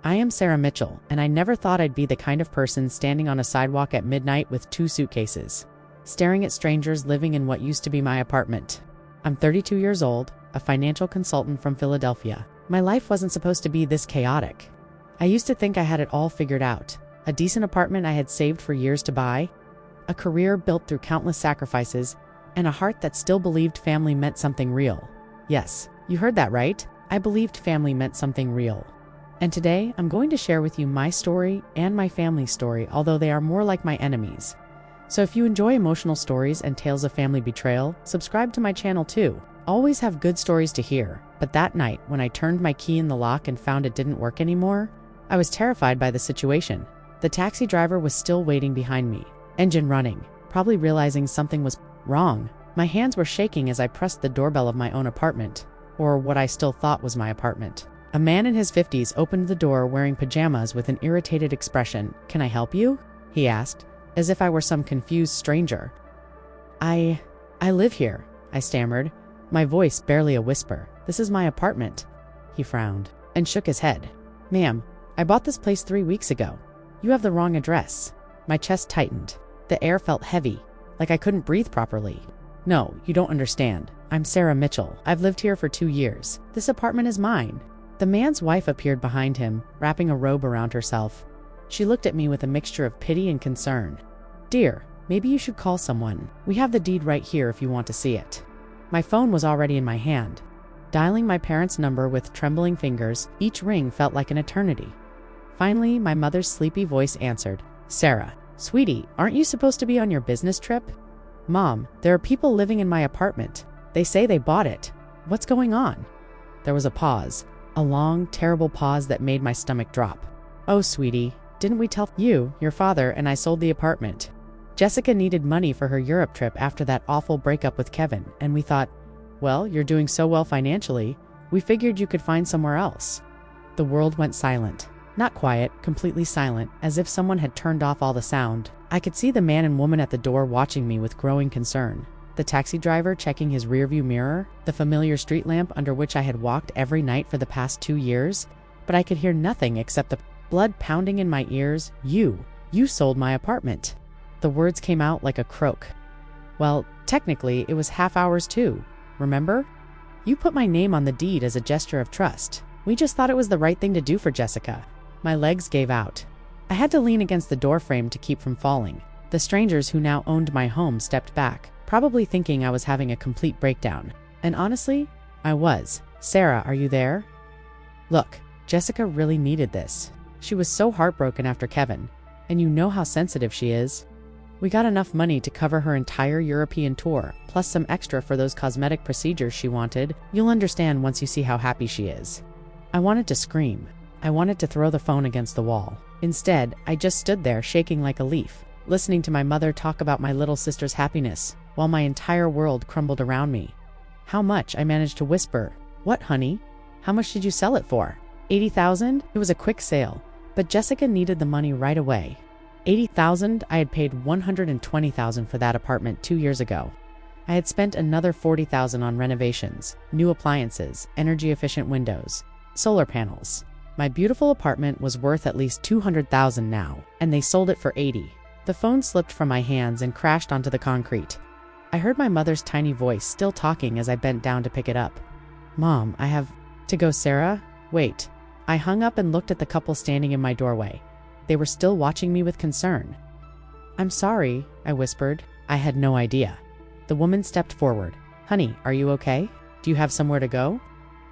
I am Sarah Mitchell, and I never thought I'd be the kind of person standing on a sidewalk at midnight with 2 suitcases, staring at strangers living in what used to be my apartment. I'm 32 years old, a financial consultant from Philadelphia. My life wasn't supposed to be this chaotic. I used to think I had it all figured out. A decent apartment I had saved for years to buy, a career built through countless sacrifices, and a heart that still believed family meant something real. Yes, you heard that right. I believed family meant something real. And today, I'm going to share with you my story and my family's story, although they are more like my enemies. So if you enjoy emotional stories and tales of family betrayal, subscribe to my channel too. Always have good stories to hear, but that night, when I turned my key in the lock and found it didn't work anymore, I was terrified by the situation. The taxi driver was still waiting behind me, engine running, probably realizing something was wrong. My hands were shaking as I pressed the doorbell of my own apartment, or what I still thought was my apartment. A man in his 50s opened the door wearing pajamas with an irritated expression. "Can I help you?" he asked, as if I were some confused stranger. I live here," I stammered, my voice barely a whisper. "This is my apartment." He frowned and shook his head. "Ma'am, I bought this place 3 weeks ago. You have the wrong address." My chest tightened. The air felt heavy, like I couldn't breathe properly. "No, you don't understand. I'm Sarah Mitchell. I've lived here for 2 years. This apartment is mine." The man's wife appeared behind him, wrapping a robe around herself. She looked at me with a mixture of pity and concern. "Dear, maybe you should call someone. We have the deed right here if you want to see it." My phone was already in my hand. Dialing my parents' number with trembling fingers, each ring felt like an eternity. Finally, my mother's sleepy voice answered. "Sarah, sweetie, aren't you supposed to be on your business trip?" "Mom, there are people living in my apartment. They say they bought it. What's going on?" There was a pause. A long, terrible pause that made my stomach drop. "Oh, sweetie, didn't we tell you, your father, and I sold the apartment? Jessica needed money for her Europe trip after that awful breakup with Kevin, and we thought, well, you're doing so well financially, we figured you could find somewhere else." The world went silent. Not quiet, completely silent, as if someone had turned off all the sound. I could see the man and woman at the door watching me with growing concern. The taxi driver checking his rearview mirror, the familiar street lamp under which I had walked every night for the past 2 years, but I could hear nothing except the blood pounding in my ears. You sold my apartment." The words came out like a croak. "Well, technically, it was half ours too, remember? You put my name on the deed as a gesture of trust. We just thought it was the right thing to do for Jessica." My legs gave out. I had to lean against the doorframe to keep from falling. The strangers who now owned my home stepped back, probably thinking I was having a complete breakdown. And honestly, I was. "Sarah, are you there? Look, Jessica really needed this. She was so heartbroken after Kevin, and you know how sensitive she is. We got enough money to cover her entire European tour, plus some extra for those cosmetic procedures she wanted. You'll understand once you see how happy she is." I wanted to scream. I wanted to throw the phone against the wall. Instead, I just stood there shaking like a leaf, listening to my mother talk about my little sister's happiness, while my entire world crumbled around me. "How much?" I managed to whisper. "What, honey? How much did you sell it for?" 80,000? It was a quick sale, but Jessica needed the money right away. 80,000? I had paid 120,000 for that apartment 2 years ago. I had spent another 40,000 on renovations, new appliances, energy-efficient windows, solar panels. My beautiful apartment was worth at least 200,000 now, and they sold it for 80. The phone slipped from my hands and crashed onto the concrete. I heard my mother's tiny voice still talking as I bent down to pick it up. "Mom, I have to go, Sarah. Wait." I hung up and looked at the couple standing in my doorway. They were still watching me with concern. "I'm sorry," I whispered. I had no idea. The woman stepped forward. "Honey, are you okay? Do you have somewhere to go?"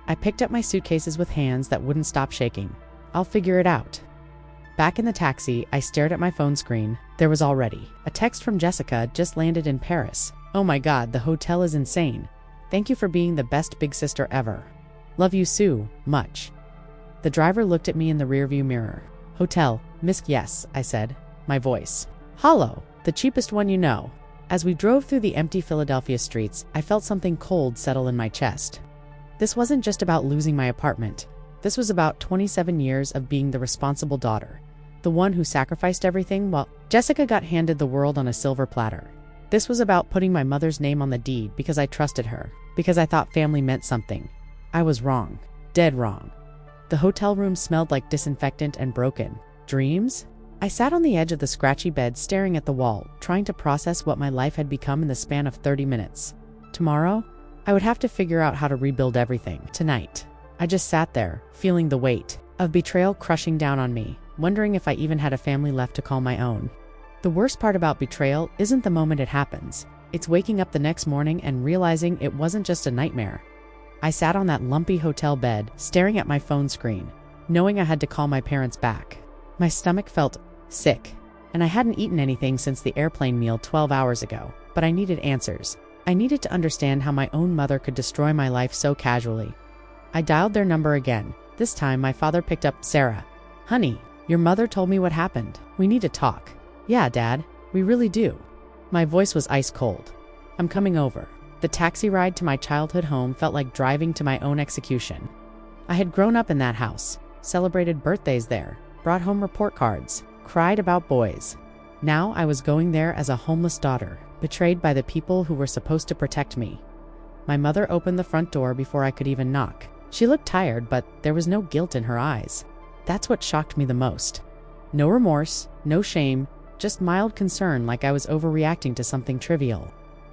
I picked up my suitcases with hands that wouldn't stop shaking. "I'll figure it out." Back in the taxi, I stared at my phone screen. There was already a text from Jessica. "Just landed in Paris. Oh my God, the hotel is insane. Thank you for being the best big sister ever. Love you, Sue, much." The driver looked at me in the rearview mirror. "Hotel, Miss." "Yes," I said, my voice hollow. "The cheapest one you know." As we drove through the empty Philadelphia streets, I felt something cold settle in my chest. This wasn't just about losing my apartment. This was about 27 years of being the responsible daughter, the one who sacrificed everything while Jessica got handed the world on a silver platter. This was about putting my mother's name on the deed because I trusted her, because I thought family meant something. I was wrong, dead wrong. The hotel room smelled like disinfectant and broken. Dreams? I sat on the edge of the scratchy bed staring at the wall, trying to process what my life had become in the span of 30 minutes. Tomorrow, I would have to figure out how to rebuild everything. Tonight, I just sat there, feeling the weight of betrayal crushing down on me, wondering if I even had a family left to call my own. The worst part about betrayal isn't the moment it happens. It's waking up the next morning and realizing it wasn't just a nightmare. I sat on that lumpy hotel bed, staring at my phone screen, knowing I had to call my parents back. My stomach felt sick, and I hadn't eaten anything since the airplane meal 12 hours ago, but I needed answers. I needed to understand how my own mother could destroy my life so casually. I dialed their number again. This time, my father picked up. "Sarah, honey, your mother told me what happened. We need to talk." "Yeah, Dad, we really do." My voice was ice cold. "I'm coming over." The taxi ride to my childhood home felt like driving to my own execution. I had grown up in that house, celebrated birthdays there, brought home report cards, cried about boys. Now I was going there as a homeless daughter, betrayed by the people who were supposed to protect me. My mother opened the front door before I could even knock. She looked tired, but there was no guilt in her eyes. That's what shocked me the most. No remorse, no shame, just mild concern, like I was overreacting to something trivial.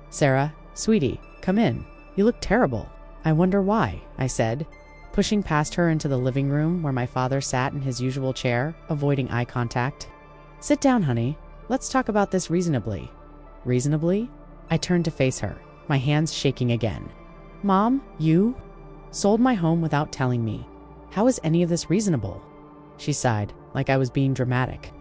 "Sarah, sweetie, come in. You look terrible." "I wonder why," I said, pushing past her into the living room where my father sat in his usual chair, avoiding eye contact. "Sit down, honey. Let's talk about this reasonably." "Reasonably?" I turned to face her, my hands shaking again. "Mom, you sold my home without telling me. How is any of this reasonable?" She sighed, like I was being dramatic.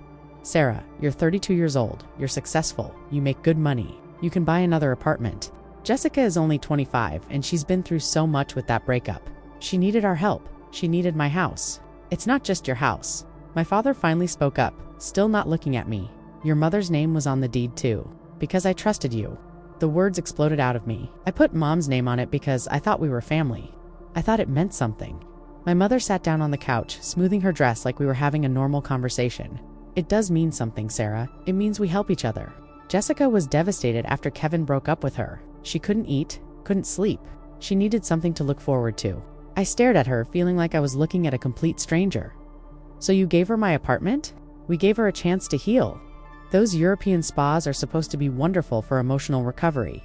"Sarah, you're 32 years old, you're successful, you make good money, you can buy another apartment. Jessica is only 25, and she's been through so much with that breakup. She needed our help, she needed my house." "It's not just your house." My father finally spoke up, still not looking at me. "Your mother's name was on the deed too, because I trusted you." The words exploded out of me. "I put Mom's name on it because I thought we were family. I thought it meant something." My mother sat down on the couch, smoothing her dress like we were having a normal conversation. "It does mean something, Sarah. It means we help each other. Jessica was devastated after Kevin broke up with her. She couldn't eat, couldn't sleep. She needed something to look forward to." I stared at her, feeling like I was looking at a complete stranger. "So you gave her my apartment?" "We gave her a chance to heal. Those European spas are supposed to be wonderful for emotional recovery.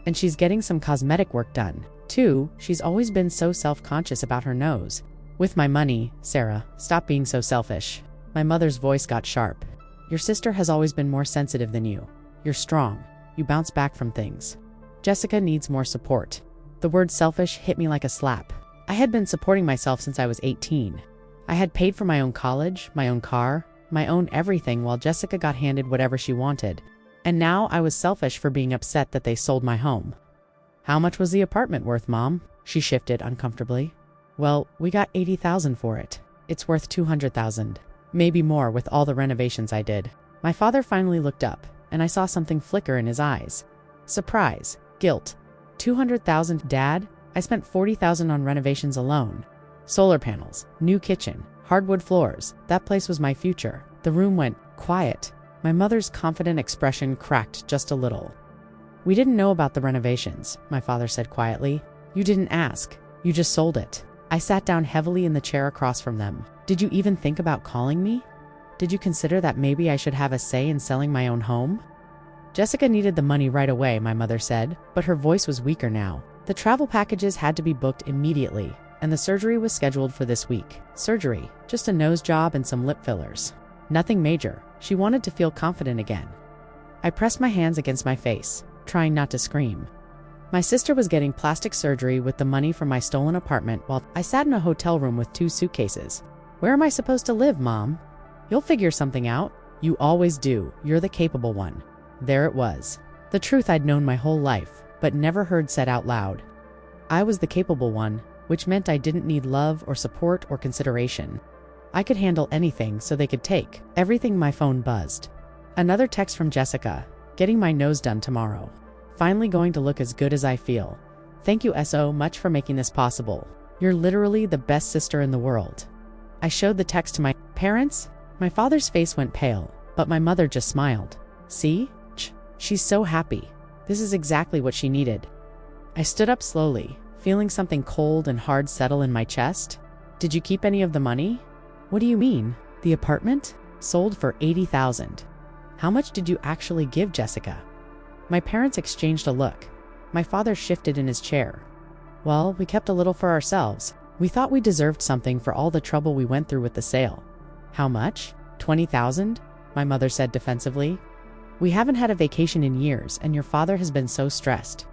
And she's getting some cosmetic work done, too. She's always been so self-conscious about her nose." "With my money, Sarah, stop being so selfish." My mother's voice got sharp. "Your sister has always been more sensitive than you. You're strong. You bounce back from things. Jessica needs more support." The word selfish hit me like a slap. I had been supporting myself since I was 18. I had paid for my own college, my own car, my own everything, while Jessica got handed whatever she wanted. And now I was selfish for being upset that they sold my home. "How much was the apartment worth, Mom?" She shifted uncomfortably. "Well, we got $80,000 for it. It's worth $200,000. Maybe more with all the renovations I did." My father finally looked up, and I saw something flicker in his eyes. Surprise, guilt. $200,000, Dad? I spent $40,000 on renovations alone. Solar panels, new kitchen, hardwood floors. That place was my future. The room went quiet. My mother's confident expression cracked just a little. "We didn't know about the renovations," my father said quietly. "You didn't ask. You just sold it." I sat down heavily in the chair across from them. "Did you even think about calling me? Did you consider that maybe I should have a say in selling my own home?" "Jessica needed the money right away," my mother said, but her voice was weaker now. "The travel packages had to be booked immediately, and the surgery was scheduled for this week." "Surgery? Just a nose job and some lip fillers. Nothing major." She wanted to feel confident again. I pressed my hands against my face, trying not to scream. My sister was getting plastic surgery with the money from my stolen apartment while I sat in a hotel room with 2 suitcases. "Where am I supposed to live, Mom?" "You'll figure something out. You always do. You're the capable one." There it was. The truth I'd known my whole life, but never heard said out loud. I was the capable one, which meant I didn't need love or support or consideration. I could handle anything so they could take everything. My phone buzzed. Another text from Jessica. "Getting my nose done tomorrow. Finally going to look as good as I feel. Thank you so much for making this possible. You're literally the best sister in the world." I showed the text to my parents. My father's face went pale, but my mother just smiled. "See? She's so happy. This is exactly what she needed." I stood up slowly, feeling something cold and hard settle in my chest. Did you keep any of the money? What do you mean? The apartment? Sold for $80,000. How much did you actually give Jessica? My parents exchanged a look. My father shifted in his chair. Well, we kept a little for ourselves. We thought we deserved something for all the trouble we went through with the sale. How much? $20,000? My mother said defensively. We haven't had a vacation in years, and your father has been so stressed.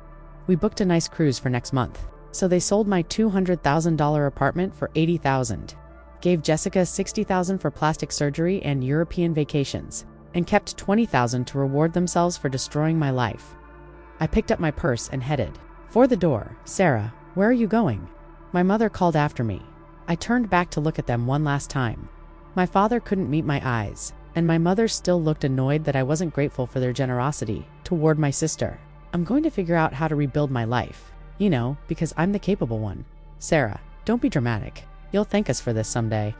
We booked a nice cruise for next month. So they sold my $200,000 apartment for $80,000, gave Jessica $60,000 for plastic surgery and European vacations, and kept $20,000 to reward themselves for destroying my life. I picked up my purse and headed for the door. Sarah, where are you going? My mother called after me. I turned back to look at them one last time. My father couldn't meet my eyes, and my mother still looked annoyed that I wasn't grateful for their generosity toward my sister. I'm going to figure out how to rebuild my life. You know, because I'm the capable one. Sarah, don't be dramatic. You'll thank us for this someday.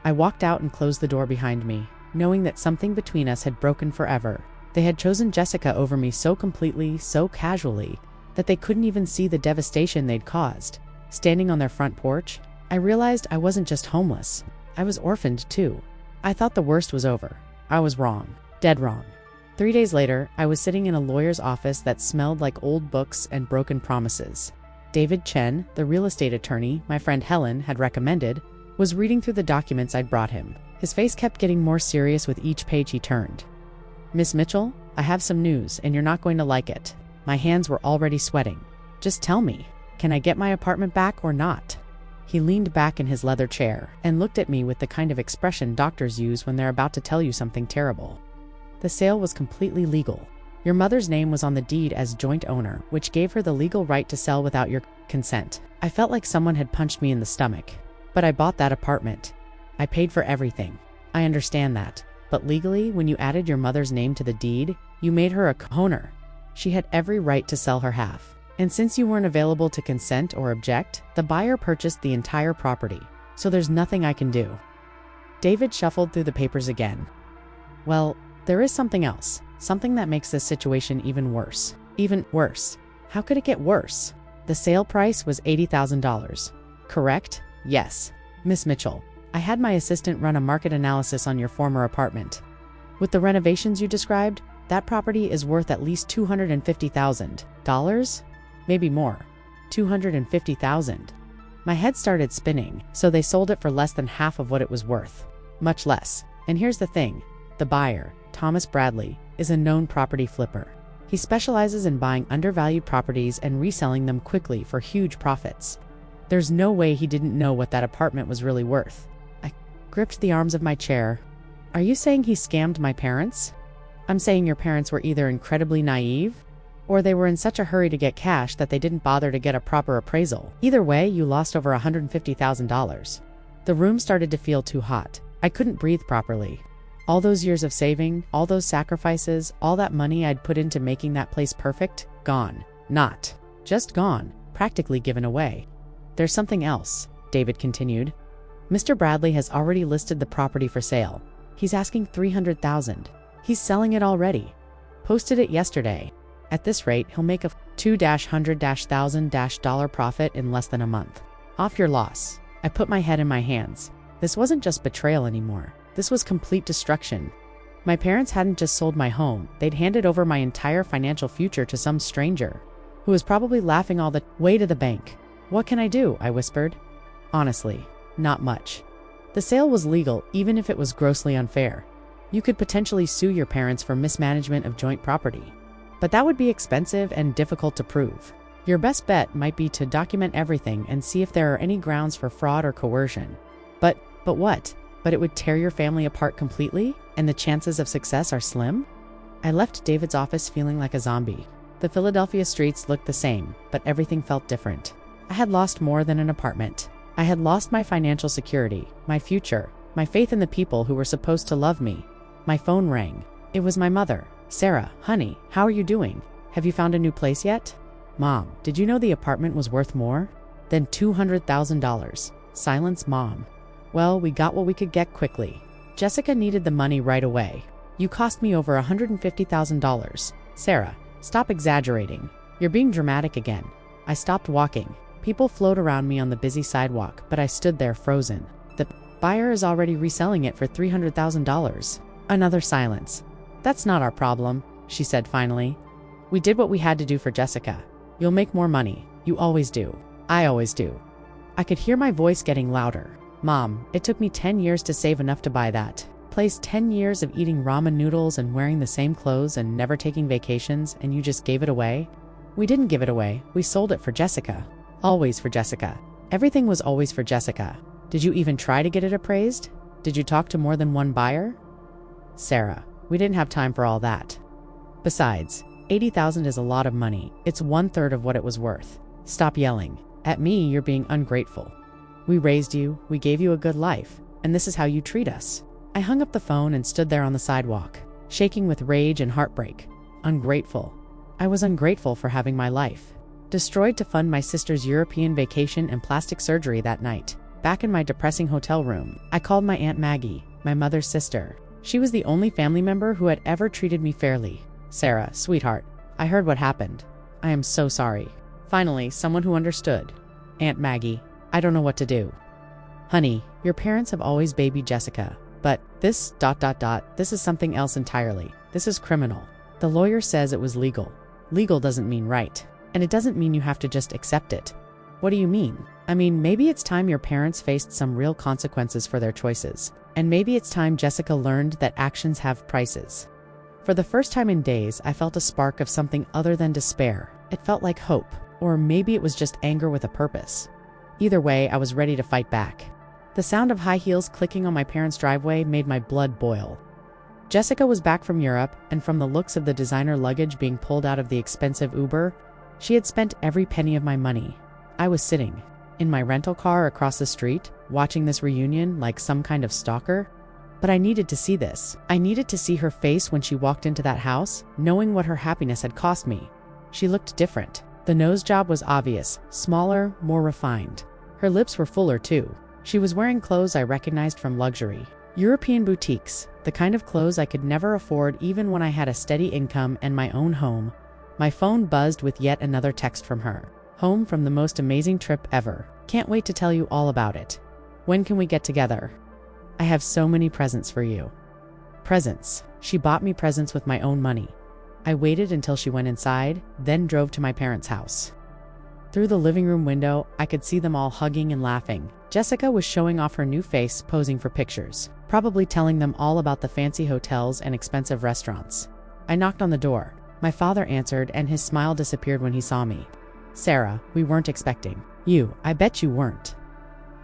I walked out and closed the door behind me, knowing that something between us had broken forever. They had chosen Jessica over me so completely, so casually, that they couldn't even see the devastation they'd caused. Standing on their front porch, I realized I wasn't just homeless. I was orphaned too. I thought the worst was over. I was wrong. Dead wrong. 3 days later, I was sitting in a lawyer's office that smelled like old books and broken promises. David Chen, the real estate attorney my friend Helen had recommended, was reading through the documents I'd brought him. His face kept getting more serious with each page he turned. Miss Mitchell, I have some news, and you're not going to like it. My hands were already sweating. Just tell me, can I get my apartment back or not? He leaned back in his leather chair and looked at me with the kind of expression doctors use when they're about to tell you something terrible. The sale was completely legal. Your mother's name was on the deed as joint owner, which gave her the legal right to sell without your consent. I felt like someone had punched me in the stomach. But I bought that apartment. I paid for everything. I understand that. But legally, when you added your mother's name to the deed, you made her a co-owner. She had every right to sell her half. And since you weren't available to consent or object, the buyer purchased the entire property. So there's nothing I can do. David shuffled through the papers again. Well, there is something else. Something that makes this situation even worse. Even worse. How could it get worse? The sale price was $80,000. Correct? Yes. Miss Mitchell, I had my assistant run a market analysis on your former apartment. With the renovations you described, that property is worth at least $250,000. Maybe more. $250,000. My head started spinning, so they sold it for less than half of what it was worth. Much less. And here's the thing. The buyer, Thomas Bradley, is a known property flipper. He specializes in buying undervalued properties and reselling them quickly for huge profits. There's no way he didn't know what that apartment was really worth. I gripped the arms of my chair. Are you saying he scammed my parents? I'm saying your parents were either incredibly naive, or they were in such a hurry to get cash that they didn't bother to get a proper appraisal. Either way, you lost over $150,000. The room started to feel too hot. I couldn't breathe properly. All those years of saving, all those sacrifices, all that money I'd put into making that place perfect, gone. Not just gone, practically given away. There's something else, David continued. Mr. Bradley has already listed the property for sale. He's asking $300,000. He's selling it already. Posted it yesterday. At this rate, he'll make a $200,000 profit in less than a month. Off your loss. I put my head in my hands. This wasn't just betrayal anymore. This was complete destruction. My parents hadn't just sold my home, they'd handed over my entire financial future to some stranger, who was probably laughing all the way to the bank. What can I do? I whispered. Honestly, not much. The sale was legal, even if it was grossly unfair. You could potentially sue your parents for mismanagement of joint property. But that would be expensive and difficult to prove. Your best bet might be to document everything and see if there are any grounds for fraud or coercion. But what? But it would tear your family apart completely, and the chances of success are slim? I left David's office feeling like a zombie. The Philadelphia streets looked the same, but everything felt different. I had lost more than an apartment. I had lost my financial security, my future, my faith in the people who were supposed to love me. My phone rang. It was my mother. Sarah, honey, how are you doing? Have you found a new place yet? Mom, did you know the apartment was worth more than $200,000? Silence, Mom. Well, we got what we could get quickly. Jessica needed the money right away. You cost me over $150,000. Sarah, stop exaggerating. You're being dramatic again. I stopped walking. People float around me on the busy sidewalk, but I stood there frozen. The buyer is already reselling it for $300,000. Another silence. That's not our problem, she said finally. We did what we had to do for Jessica. You'll make more money. You always do. I always do. I could hear my voice getting louder. Mom, it took me 10 years to save enough to buy that place, 10 years of eating ramen noodles and wearing the same clothes and never taking vacations, and you just gave it away? We didn't give it away. We sold it for Jessica. Always for Jessica. Everything was always for Jessica. Did you even try to get it appraised? Did you talk to more than one buyer? Sarah, we didn't have time for all that. Besides, $80,000 is a lot of money. It's 1/3 of what it was worth. Stop yelling. At me, you're being ungrateful. We raised you, we gave you a good life, and this is how you treat us. I hung up the phone and stood there on the sidewalk, shaking with rage and heartbreak. Ungrateful. I was ungrateful for having my life destroyed to fund my sister's European vacation and plastic surgery that night. Back in my depressing hotel room, I called my Aunt Maggie, my mother's sister. She was the only family member who had ever treated me fairly. Sarah, sweetheart, I heard what happened. I am so sorry. Finally, someone who understood. Aunt Maggie, I don't know what to do. Honey, your parents have always babied Jessica, but this ... this is something else entirely. This is criminal. The lawyer says it was legal. Legal doesn't mean right. And it doesn't mean you have to just accept it. What do you mean? I mean, maybe it's time your parents faced some real consequences for their choices. And maybe it's time Jessica learned that actions have prices. For the first time in days, I felt a spark of something other than despair. It felt like hope. Or maybe it was just anger with a purpose. Either way, I was ready to fight back. The sound of high heels clicking on my parents' driveway made my blood boil. Jessica was back from Europe, and from the looks of the designer luggage being pulled out of the expensive Uber, she had spent every penny of my money. I was sitting in my rental car across the street, watching this reunion like some kind of stalker. But I needed to see this. I needed to see her face when she walked into that house, knowing what her happiness had cost me. She looked different. The nose job was obvious, smaller, more refined. Her lips were fuller too. She was wearing clothes I recognized from luxury European boutiques, the kind of clothes I could never afford even when I had a steady income and my own home. My phone buzzed with yet another text from her. Home from the most amazing trip ever. Can't wait to tell you all about it. When can we get together? I have so many presents for you. Presents. She bought me presents with my own money. I waited until she went inside, then drove to my parents' house. Through the living room window, I could see them all hugging and laughing. Jessica was showing off her new face, posing for pictures, probably telling them all about the fancy hotels and expensive restaurants. I knocked on the door. My father answered, and his smile disappeared when he saw me. Sarah, we weren't expecting you. I bet you weren't.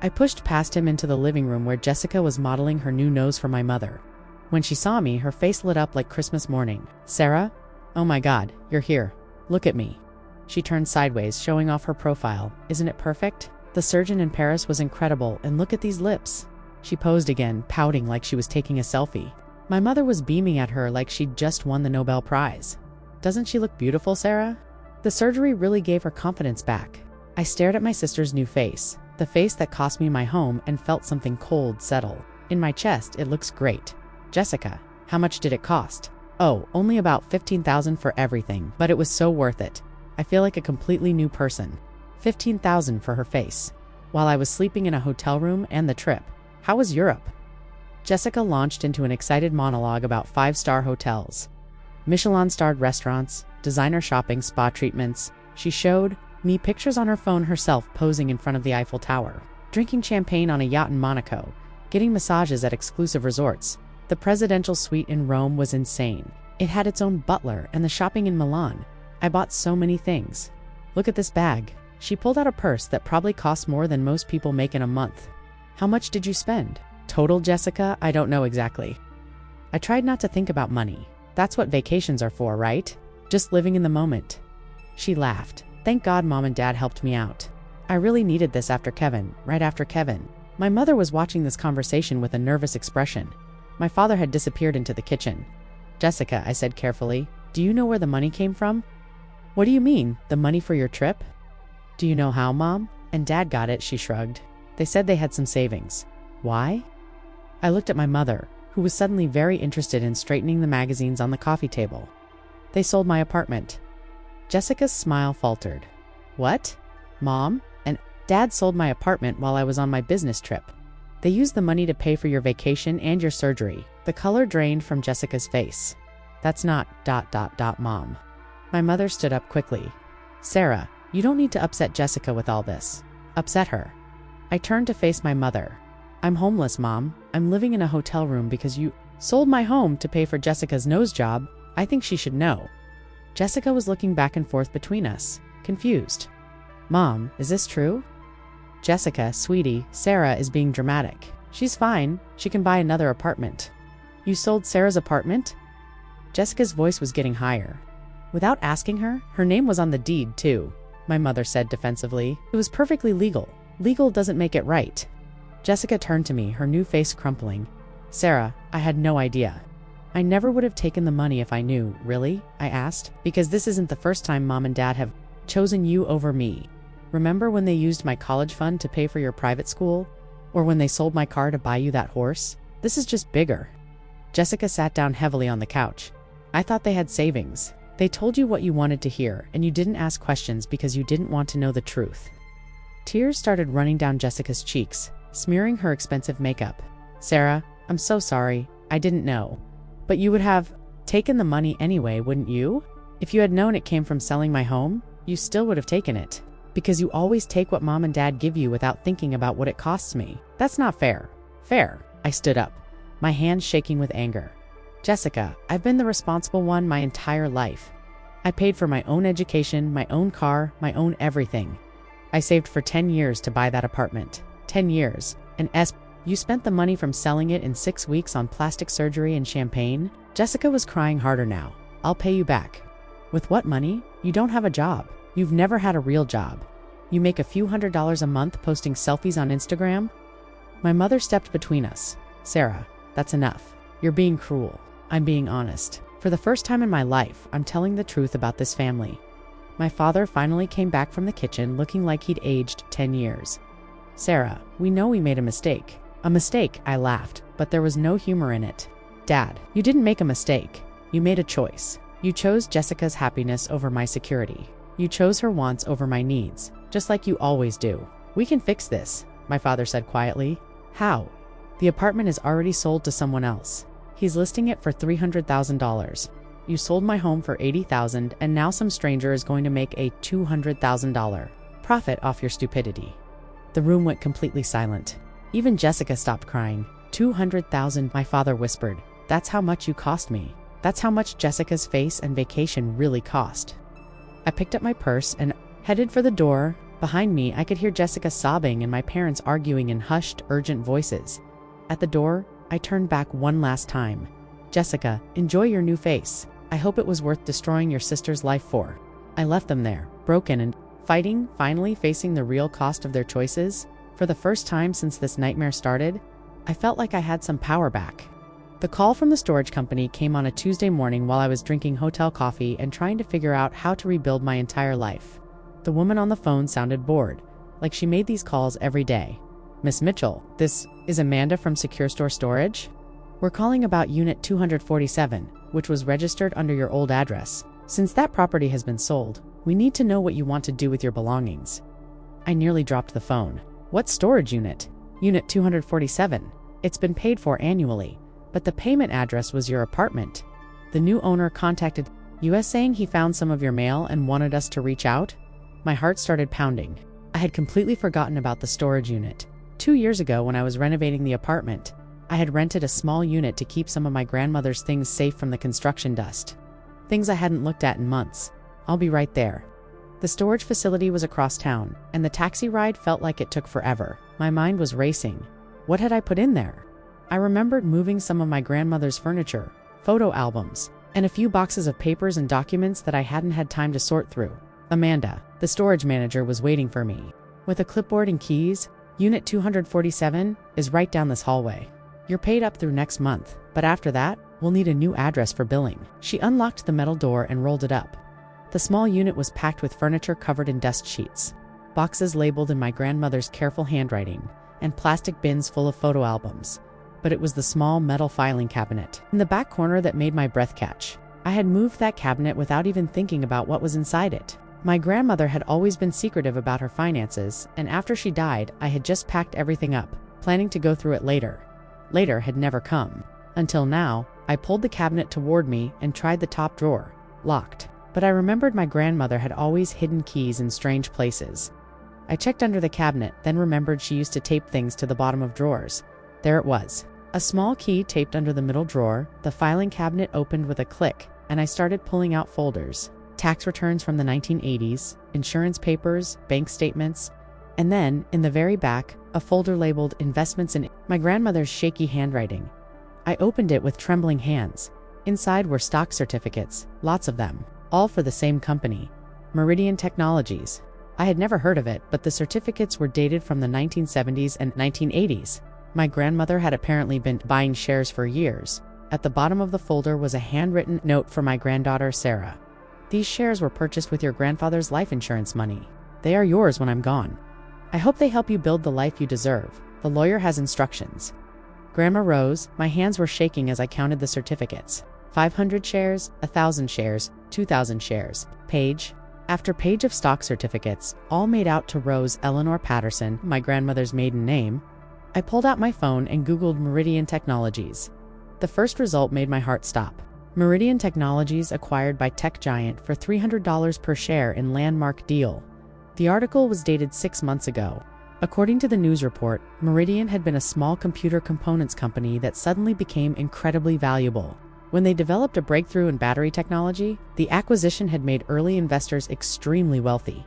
I pushed past him into the living room where Jessica was modeling her new nose for my mother. When she saw me, her face lit up like Christmas morning. Sarah? Oh my God, you're here. Look at me. She turned sideways, showing off her profile. Isn't it perfect? The surgeon in Paris was incredible, and look at these lips. She posed again, pouting like she was taking a selfie. My mother was beaming at her like she'd just won the Nobel Prize. Doesn't she look beautiful, Sarah? The surgery really gave her confidence back. I stared at my sister's new face, the face that cost me my home, and felt something cold settle. In my chest, it looks great. Jessica, how much did it cost? Oh, only about $15,000 for everything, but it was so worth it. I feel like a completely new person. $15,000 for her face. While I was sleeping in a hotel room and the trip. How was Europe? Jessica launched into an excited monologue about 5-star hotels, Michelin-starred restaurants, designer shopping, spa treatments. She showed me pictures on her phone herself posing in front of the Eiffel Tower, drinking champagne on a yacht in Monaco, getting massages at exclusive resorts. The presidential suite in Rome was insane. It had its own butler, and the shopping in Milan. I bought so many things. Look at this bag. She pulled out a purse that probably costs more than most people make in a month. How much did you spend? Total, Jessica? I don't know exactly. I tried not to think about money. That's what vacations are for, right? Just living in the moment. She laughed. Thank God Mom and Dad helped me out. I really needed this after Kevin, right after Kevin. My mother was watching this conversation with a nervous expression. My father had disappeared into the kitchen. Jessica, I said carefully, do you know where the money came from? What do you mean, the money for your trip? Do you know how, Mom? And Dad got it, she shrugged. They said they had some savings. Why? I looked at my mother, who was suddenly very interested in straightening the magazines on the coffee table. They sold my apartment. Jessica's smile faltered. What? Mom? And Dad sold my apartment while I was on my business trip. They used the money to pay for your vacation and your surgery. The color drained from Jessica's face. That's not ... Mom. My mother stood up quickly. Sarah, you don't need to upset Jessica with all this. Upset her. I turned to face my mother. I'm homeless, Mom. I'm living in a hotel room because you sold my home to pay for Jessica's nose job. I think she should know. Jessica was looking back and forth between us, confused. Mom, is this true? Jessica, sweetie, Sarah is being dramatic. She's fine. She can buy another apartment. You sold Sarah's apartment? Jessica's voice was getting higher. Without asking her, her name was on the deed, too, my mother said defensively. It was perfectly legal. Legal doesn't make it right. Jessica turned to me, her new face crumpling. Sarah, I had no idea. I never would have taken the money if I knew. Really? I asked. Because this isn't the first time Mom and Dad have chosen you over me. Remember when they used my college fund to pay for your private school? Or when they sold my car to buy you that horse? This is just bigger. Jessica sat down heavily on the couch. I thought they had savings. They told you what you wanted to hear, and you didn't ask questions because you didn't want to know the truth. Tears started running down Jessica's cheeks, smearing her expensive makeup. Sarah, I'm so sorry. I didn't know. But you would have taken the money anyway, wouldn't you? If you had known it came from selling my home, you still would have taken it. Because you always take what Mom and Dad give you without thinking about what it costs me. That's not fair. Fair. I stood up, my hands shaking with anger. Jessica, I've been the responsible one my entire life. I paid for my own education, my own car, my own everything. I saved for 10 years to buy that apartment. 10 years. And you spent the money from selling it in 6 weeks on plastic surgery and champagne? Jessica was crying harder now. I'll pay you back. With what money? You don't have a job. You've never had a real job. You make a few $100s a month posting selfies on Instagram? My mother stepped between us. Sarah, that's enough. You're being cruel. I'm being honest. For the first time in my life, I'm telling the truth about this family. My father finally came back from the kitchen looking like he'd aged 10 years. Sarah, we know we made a mistake. A mistake, I laughed, but there was no humor in it. Dad, you didn't make a mistake. You made a choice. You chose Jessica's happiness over my security. You chose her wants over my needs, just like you always do. We can fix this, my father said quietly. How? The apartment is already sold to someone else. He's listing it for $300,000. You sold my home for $80,000, and now some stranger is going to make a $200,000 profit off your stupidity. The room went completely silent. Even Jessica stopped crying. $200,000, my father whispered. That's how much you cost me. That's how much Jessica's face and vacation really cost. I picked up my purse and headed for the door. Behind me, I could hear Jessica sobbing and my parents arguing in hushed, urgent voices. At the door, I turned back one last time. Jessica, enjoy your new face. I hope it was worth destroying your sister's life for. I left them there, broken and fighting, finally facing the real cost of their choices. For the first time since this nightmare started, I felt like I had some power back. The call from the storage company came on a Tuesday morning while I was drinking hotel coffee and trying to figure out how to rebuild my entire life. The woman on the phone sounded bored, like she made these calls every day. Miss Mitchell, this is Amanda from Secure Store Storage? We're calling about Unit 247, which was registered under your old address. Since that property has been sold, we need to know what you want to do with your belongings. I nearly dropped the phone. What storage unit? Unit 247. It's been paid for annually, but the payment address was your apartment. The new owner contacted us saying he found some of your mail and wanted us to reach out. My heart started pounding. I had completely forgotten about the storage unit. 2 years ago, when I was renovating the apartment, I had rented a small unit to keep some of my grandmother's things safe from the construction dust. Things I hadn't looked at in months. I'll be right there. The storage facility was across town, and the taxi ride felt like it took forever. My mind was racing. What had I put in there? I remembered moving some of my grandmother's furniture, photo albums, and a few boxes of papers and documents that I hadn't had time to sort through. Amanda, the storage manager, was waiting for me. With a clipboard and keys, Unit 247 is right down this hallway. You're paid up through next month, but after that, we'll need a new address for billing. She unlocked the metal door and rolled it up. The small unit was packed with furniture covered in dust sheets, boxes labeled in my grandmother's careful handwriting, and plastic bins full of photo albums. But it was the small metal filing cabinet in the back corner that made my breath catch. I had moved that cabinet without even thinking about what was inside it. My grandmother had always been secretive about her finances, and after she died, I had just packed everything up, planning to go through it later. Later had never come. Until now, I pulled the cabinet toward me and tried the top drawer. Locked. But I remembered my grandmother had always hidden keys in strange places. I checked under the cabinet, then remembered she used to tape things to the bottom of drawers. There it was. A small key taped under the middle drawer. The filing cabinet opened with a click, and I started pulling out folders. Tax returns from the 1980s, insurance papers, bank statements, and then, in the very back, a folder labeled Investments in my grandmother's shaky handwriting. I opened it with trembling hands. Inside were stock certificates, lots of them, all for the same company, Meridian Technologies. I had never heard of it, but the certificates were dated from the 1970s and 1980s. My grandmother had apparently been buying shares for years. At the bottom of the folder was a handwritten note for my granddaughter, Sarah. These shares were purchased with your grandfather's life insurance money. They are yours when I'm gone. I hope they help you build the life you deserve. The lawyer has instructions. Grandma rose. My hands were shaking as I counted the certificates. 500 shares, 1,000 shares, 2,000 shares. Page after page of stock certificates, all made out to Rose Eleanor Patterson, my grandmother's maiden name. I pulled out my phone and Googled Meridian Technologies. The first result made my heart stop. Meridian Technologies acquired by tech giant for $300 per share in landmark deal. The article was dated 6 months ago. According to the news report, Meridian had been a small computer components company that suddenly became incredibly valuable. When they developed a breakthrough in battery technology, the acquisition had made early investors extremely wealthy.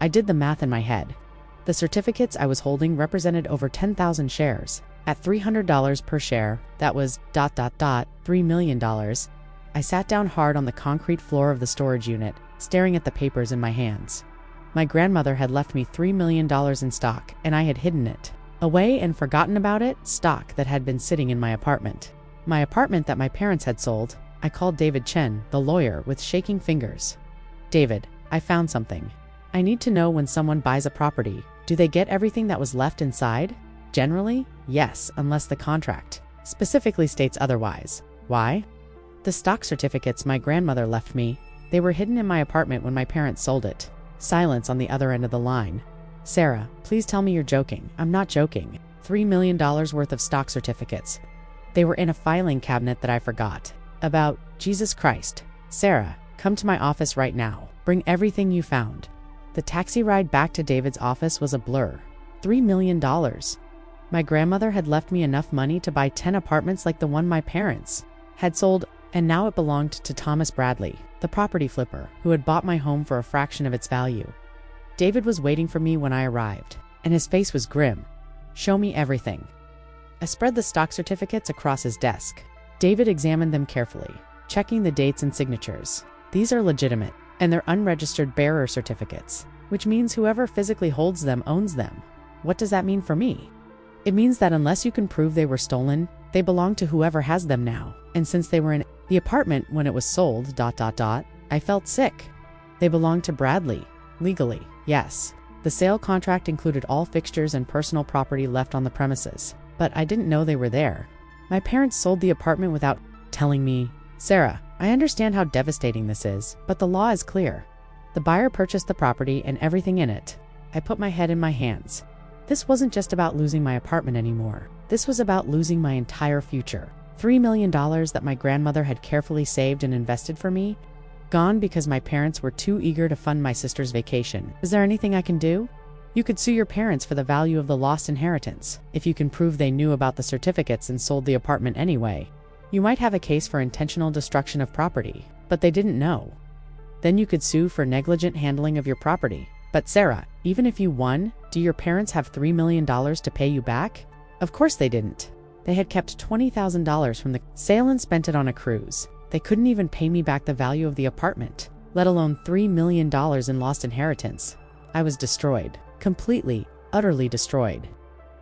I did the math in my head. The certificates I was holding represented over 10,000 shares. At $300 per share, that was $3 million. I sat down hard on the concrete floor of the storage unit, staring at the papers in my hands. My grandmother had left me $3 million in stock, and I had hidden it away and forgotten about it, stock that had been sitting in my apartment. My apartment that my parents had sold. I called David Chen, the lawyer, with shaking fingers. David, I found something. I need to know when someone buys a property, do they get everything that was left inside? Generally, yes, unless the contract specifically states otherwise. Why? The stock certificates my grandmother left me, they were hidden in my apartment when my parents sold it. Silence on the other end of the line. Sarah, please tell me you're joking. I'm not joking. $3 million worth of stock certificates. They were in a filing cabinet that I forgot about. Jesus Christ. Sarah, come to my office right now. Bring everything you found. The taxi ride back to David's office was a blur. $3 million. My grandmother had left me enough money to buy 10 apartments like the one my parents had sold, and now it belonged to Thomas Bradley, the property flipper, who had bought my home for a fraction of its value. David was waiting for me when I arrived, and his face was grim. Show me everything. I spread the stock certificates across his desk. David examined them carefully, checking the dates and signatures. These are legitimate, and they're unregistered bearer certificates, which means whoever physically holds them owns them. What does that mean for me? It means that unless you can prove they were stolen, they belong to whoever has them now. And since they were in the apartment when it was sold, I felt sick. They belonged to Bradley. Legally, yes. The sale contract included all fixtures and personal property left on the premises, but I didn't know they were there. My parents sold the apartment without telling me. Sarah, I understand how devastating this is, but the law is clear. The buyer purchased the property and everything in it. I put my head in my hands. This wasn't just about losing my apartment anymore. This was about losing my entire future. $3 million that my grandmother had carefully saved and invested for me, gone because my parents were too eager to fund my sister's vacation. Is there anything I can do? You could sue your parents for the value of the lost inheritance. If you can prove they knew about the certificates and sold the apartment anyway, you might have a case for intentional destruction of property, but they didn't know. Then you could sue for negligent handling of your property. But Sarah, even if you won, do your parents have $3 million to pay you back? Of course they didn't. They had kept $20,000 from the sale and spent it on a cruise. They couldn't even pay me back the value of the apartment, let alone $3 million in lost inheritance. I was destroyed. Completely, utterly destroyed.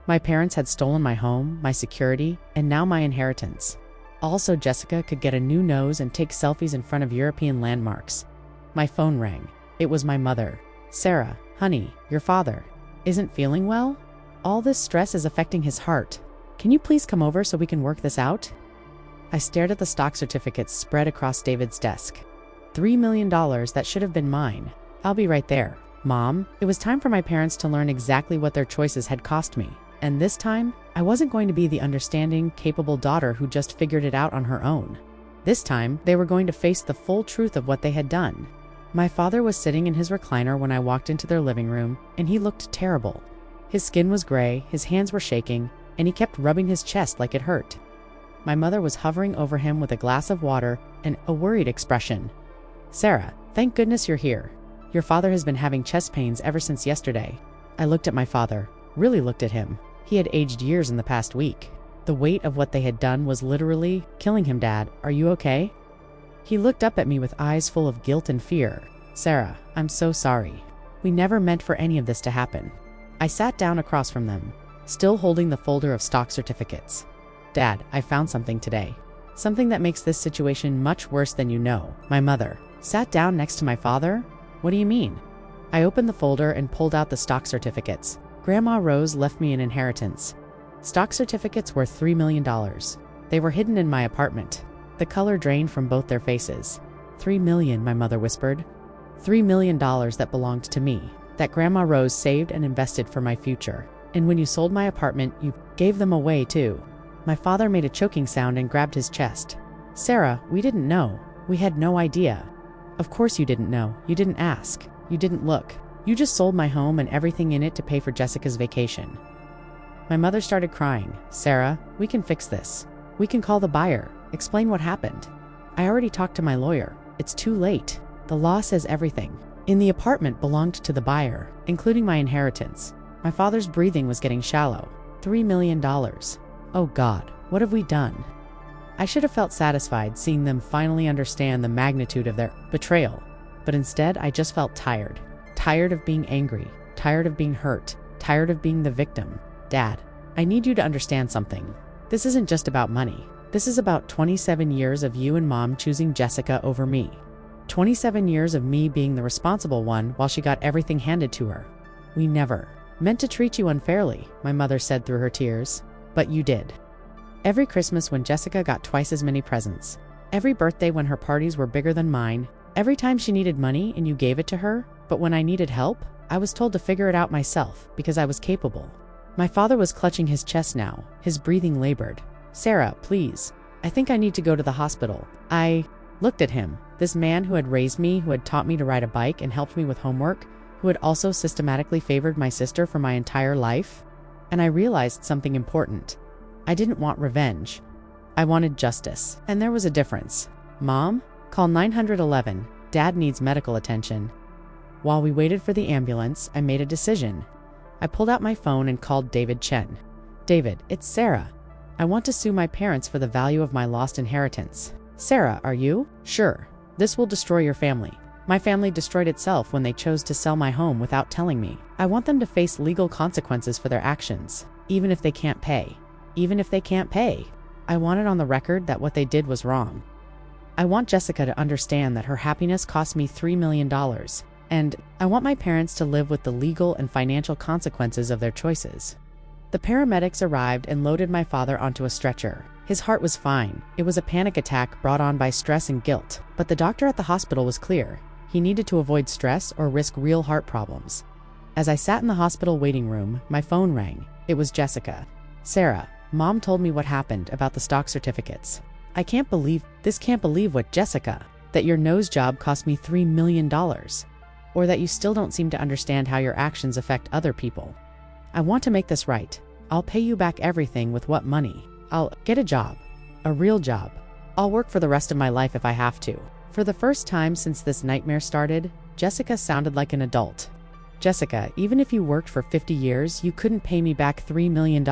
My parents had stolen my home, my security, and now my inheritance. Also, Jessica could get a new nose and take selfies in front of European landmarks. My phone rang. It was my mother. Sarah, honey, your father isn't feeling well? All this stress is affecting his heart. Can you please come over so we can work this out? I stared at the stock certificates spread across David's desk. $3 million that should have been mine. I'll be right there. Mom, it was time for my parents to learn exactly what their choices had cost me. And this time, I wasn't going to be the understanding, capable daughter who just figured it out on her own. This time, they were going to face the full truth of what they had done. My father was sitting in his recliner when I walked into their living room, and he looked terrible. His skin was gray, his hands were shaking, and he kept rubbing his chest like it hurt. My mother was hovering over him with a glass of water and a worried expression. "Sarah, thank goodness you're here. Your father has been having chest pains ever since yesterday." I looked at my father, really looked at him. He had aged years in the past week. The weight of what they had done was literally killing him. "Dad, are you okay?" He looked up at me with eyes full of guilt and fear. "Sarah, I'm so sorry. We never meant for any of this to happen." I sat down across from them, still holding the folder of stock certificates. "Dad, I found something today. Something that makes this situation much worse than you know." My mother sat down next to my father. "What do you mean?" I opened the folder and pulled out the stock certificates. Grandma Rose left me an inheritance. Stock certificates worth $3 million. They were hidden in my apartment. The color drained from both their faces. $3 million, my mother whispered. $3 million that belonged to me, that Grandma Rose saved and invested for my future. And when you sold my apartment, you gave them away too. My father made a choking sound and grabbed his chest. "Sarah, we didn't know. We had no idea." "Of course you didn't know. You didn't ask. You didn't look. You just sold my home and everything in it to pay for Jessica's vacation." My mother started crying. "Sarah, we can fix this. We can call the buyer, explain what happened. I already talked to my lawyer. It's too late. The law says everything in the apartment belonged to the buyer, including my inheritance." My father's breathing was getting shallow. $3 million. Oh God, what have we done? I should have felt satisfied seeing them finally understand the magnitude of their betrayal, but instead I just felt tired. Tired of being angry, tired of being hurt, tired of being the victim. "Dad, I need you to understand something. This isn't just about money. This is about 27 years of you and Mom choosing Jessica over me. 27 years of me being the responsible one while she got everything handed to her. We never meant to treat you unfairly," my mother said through her tears. "But you did. Every Christmas when Jessica got twice as many presents, every birthday when her parties were bigger than mine, every time she needed money and you gave it to her, but when I needed help, I was told to figure it out myself because I was capable." My father was clutching his chest now, his breathing labored. "Sarah, please. I think I need to go to the hospital." I looked at him, this man who had raised me, who had taught me to ride a bike and helped me with homework, who had also systematically favored my sister for my entire life. And I realized something important. I didn't want revenge. I wanted justice. And there was a difference. "Mom, call 911. Dad needs medical attention." While we waited for the ambulance, I made a decision. I pulled out my phone and called David Chen. "David, it's Sarah. I want to sue my parents for the value of my lost inheritance." "Sarah, are you?" "Sure. This will destroy your family. My family destroyed itself when they chose to sell my home without telling me. I want them to face legal consequences for their actions, even if they can't pay. Even if they can't pay. I want it on the record that what they did was wrong. I want Jessica to understand that her happiness cost me $3 million. And I want my parents to live with the legal and financial consequences of their choices." The paramedics arrived and loaded my father onto a stretcher. His heart was fine. It was a panic attack brought on by stress and guilt. But the doctor at the hospital was clear. He needed to avoid stress or risk real heart problems. As I sat in the hospital waiting room, my phone rang. It was Jessica. "Sarah, Mom told me what happened about the stock certificates. I can't believe what Jessica, that your nose job cost me $3 million. Or that you still don't seem to understand how your actions affect other people. I want to make this right. I'll pay you back everything with what money. I'll get a job. A real job. I'll work for the rest of my life if I have to." For the first time since this nightmare started, Jessica sounded like an adult. "Jessica, even if you worked for 50 years, you couldn't pay me back $3 million.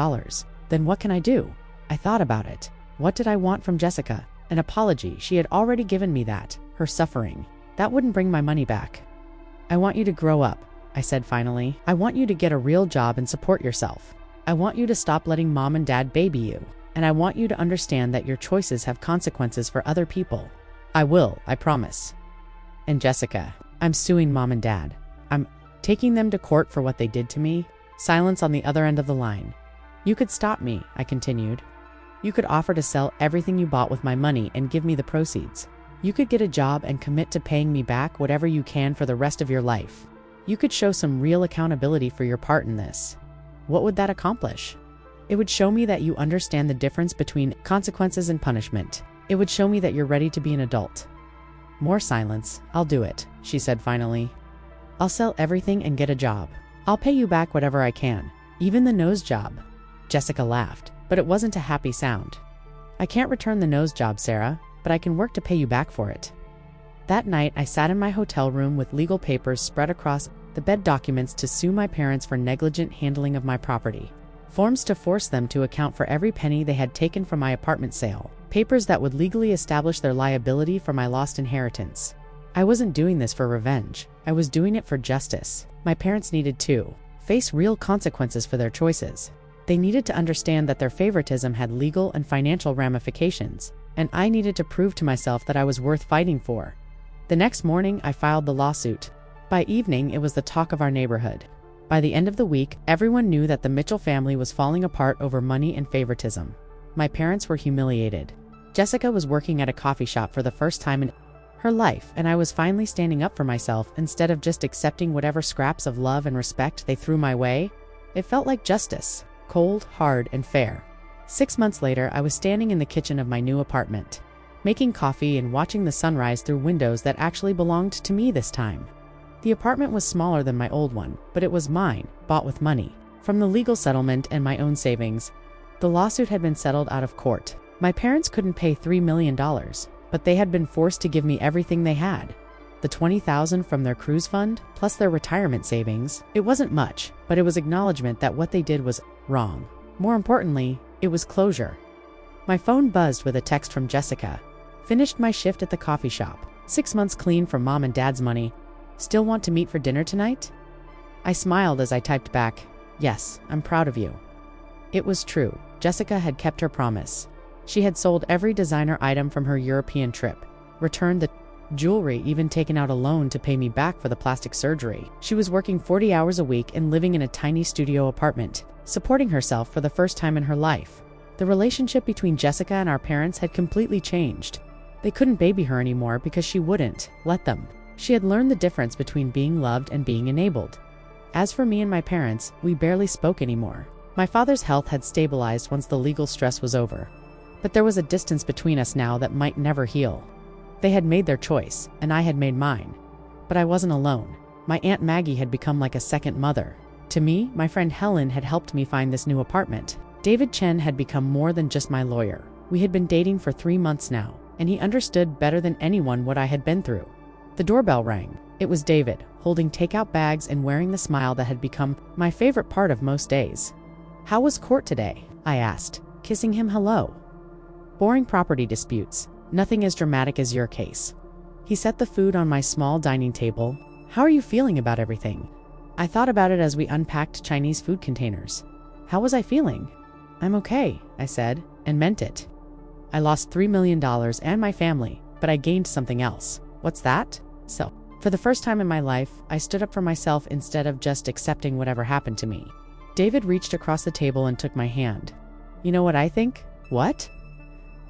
Then what can I do?" I thought about it. What did I want from Jessica? An apology. She had already given me that. Her suffering. That wouldn't bring my money back. "I want you to grow up," I said finally. "I want you to get a real job and support yourself. I want you to stop letting Mom and Dad baby you. And I want you to understand that your choices have consequences for other people." "I will, I promise." "And Jessica, I'm suing Mom and Dad. I'm taking them to court for what they did to me." Silence on the other end of the line. "You could stop me," I continued. "You could offer to sell everything you bought with my money and give me the proceeds. You could get a job and commit to paying me back whatever you can for the rest of your life. You could show some real accountability for your part in this. What would that accomplish? It would show me that you understand the difference between consequences and punishment. It would show me that you're ready to be an adult. More silence. I'll do it, she said finally. I'll sell everything and get a job. I'll pay you back whatever I can, even the nose job. Jessica laughed, but it wasn't a happy sound. I can't return the nose job, Sarah, but I can work to pay you back for it. That night, I sat in my hotel room with legal papers spread across the bed, documents to sue my parents for negligent handling of my property, forms to force them to account for every penny they had taken from my apartment sale, papers that would legally establish their liability for my lost inheritance. I wasn't doing this for revenge. I was doing it for justice. My parents needed to face real consequences for their choices. They needed to understand that their favoritism had legal and financial ramifications, and I needed to prove to myself that I was worth fighting for. The next morning, I filed the lawsuit. By evening, it was the talk of our neighborhood. By the end of the week, everyone knew that the Mitchell family was falling apart over money and favoritism. My parents were humiliated. Jessica was working at a coffee shop for the first time in her life, and I was finally standing up for myself instead of just accepting whatever scraps of love and respect they threw my way. It felt like justice, cold, hard, and fair. 6 months later, I was standing in the kitchen of my new apartment, making coffee and watching the sunrise through windows that actually belonged to me this time. The apartment was smaller than my old one, but it was mine, bought with money from the legal settlement and my own savings. The lawsuit had been settled out of court. My parents couldn't pay $3 million, but they had been forced to give me everything they had. The $20,000 from their cruise fund, plus their retirement savings. It wasn't much, but it was acknowledgement that what they did was wrong. More importantly, it was closure. My phone buzzed with a text from Jessica. Finished my shift at the coffee shop. 6 months clean from mom and dad's money. Still want to meet for dinner tonight? I smiled as I typed back, yes, I'm proud of you. It was true. Jessica had kept her promise. She had sold every designer item from her European trip, returned the jewelry, even taken out a loan to pay me back for the plastic surgery. She was working 40 hours a week and living in a tiny studio apartment, supporting herself for the first time in her life. The relationship between Jessica and our parents had completely changed. They couldn't baby her anymore because she wouldn't let them. She had learned the difference between being loved and being enabled. As for me and my parents, we barely spoke anymore. My father's health had stabilized once the legal stress was over. But there was a distance between us now that might never heal. They had made their choice, and I had made mine. But I wasn't alone. My Aunt Maggie had become like a second mother. To me, my friend Helen had helped me find this new apartment. David Chen had become more than just my lawyer. We had been dating for 3 months now, and he understood better than anyone what I had been through. The doorbell rang. It was David, holding takeout bags and wearing the smile that had become my favorite part of most days. How was court today? I asked, kissing him hello. Boring property disputes. Nothing as dramatic as your case. He set the food on my small dining table. How are you feeling about everything? I thought about it as we unpacked Chinese food containers. How was I feeling? I'm okay, I said, and meant it. I lost $3 million and my family, but I gained something else. What's that? So, for the first time in my life, I stood up for myself instead of just accepting whatever happened to me. David reached across the table and took my hand. You know what I think? What?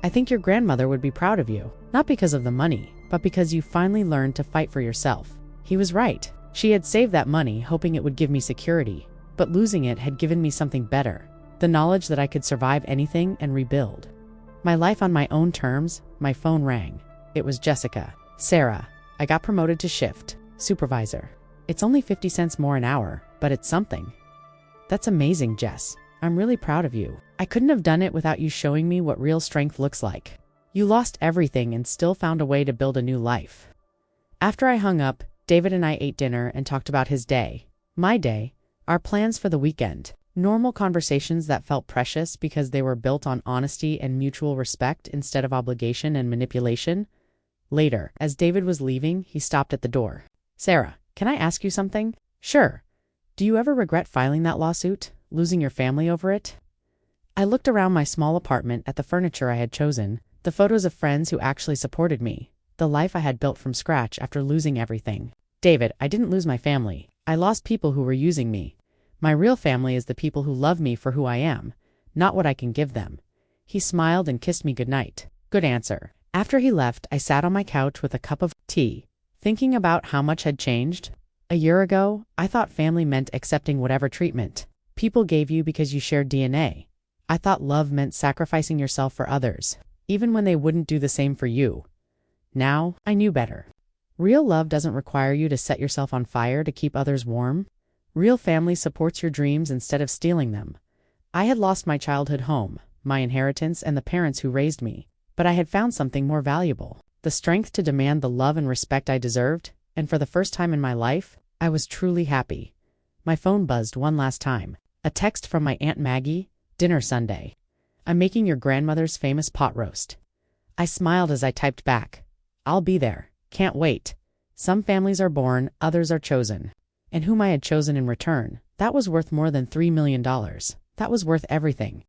I think your grandmother would be proud of you, not because of the money, but because you finally learned to fight for yourself. He was right. She had saved that money, hoping it would give me security, but losing it had given me something better, the knowledge that I could survive anything and rebuild my life on my own terms. My phone rang. It was Jessica. Sarah, I got promoted to shift supervisor. It's only 50 cents more an hour, but it's something. That's amazing, Jess. I'm really proud of you. I couldn't have done it without you showing me what real strength looks like. You lost everything and still found a way to build a new life. After I hung up, David and I ate dinner and talked about his day, my day, our plans for the weekend. Normal conversations that felt precious because they were built on honesty and mutual respect instead of obligation and manipulation. Later, as David was leaving, he stopped at the door. Sarah, can I ask you something? Sure. Do you ever regret filing that lawsuit, losing your family over it? I looked around my small apartment at the furniture I had chosen, the photos of friends who actually supported me, the life I had built from scratch after losing everything. David, I didn't lose my family. I lost people who were using me. My real family is the people who love me for who I am, not what I can give them. He smiled and kissed me goodnight. Good answer. After he left, I sat on my couch with a cup of tea, thinking about how much had changed. A year ago, I thought family meant accepting whatever treatment people gave you because you shared DNA. I thought love meant sacrificing yourself for others, even when they wouldn't do the same for you. Now, I knew better. Real love doesn't require you to set yourself on fire to keep others warm. Real family supports your dreams instead of stealing them. I had lost my childhood home, my inheritance, and the parents who raised me, but I had found something more valuable: the strength to demand the love and respect I deserved, and for the first time in my life, I was truly happy. My phone buzzed one last time. A text from my Aunt Maggie: "Dinner Sunday. I'm making your grandmother's famous pot roast." I smiled as I typed back, "I'll be there. Can't wait." Some families are born, others are chosen. And whom I had chosen in return, that was worth more than $3 million. That was worth everything.